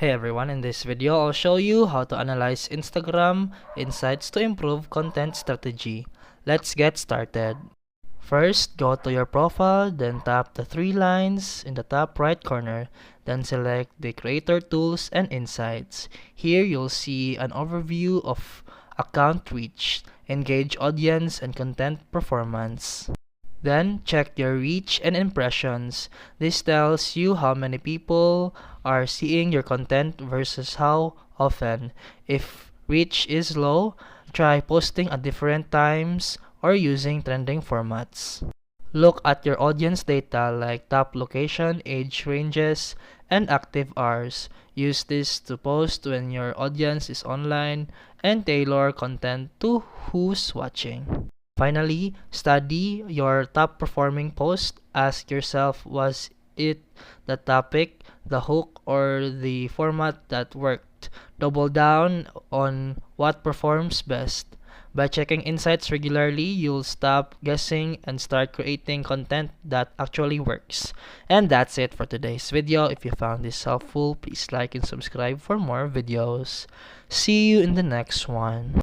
Hey everyone, in this video I'll show you how to analyze Instagram insights to improve content strategy. Let's get started. First, go to your profile, then tap the three lines in the top right corner, then select the Creator Tools and Insights. Here you'll see an overview of account reach, engaged audience, and content performance. Then, check your reach and impressions. This tells you how many people are seeing your content versus how often. If reach is low, try posting at different times or using trending formats. Look at your audience data like top location, age ranges, and active hours. Use this to post when your audience is online and tailor content to who's watching. Finally, study your top performing post. Ask yourself, was it the topic, the hook, or the format that worked? Double down on what performs best. By checking insights regularly, you'll stop guessing and start creating content that actually works. And that's it for today's video. If you found this helpful, please like and subscribe for more videos. See you in the next one.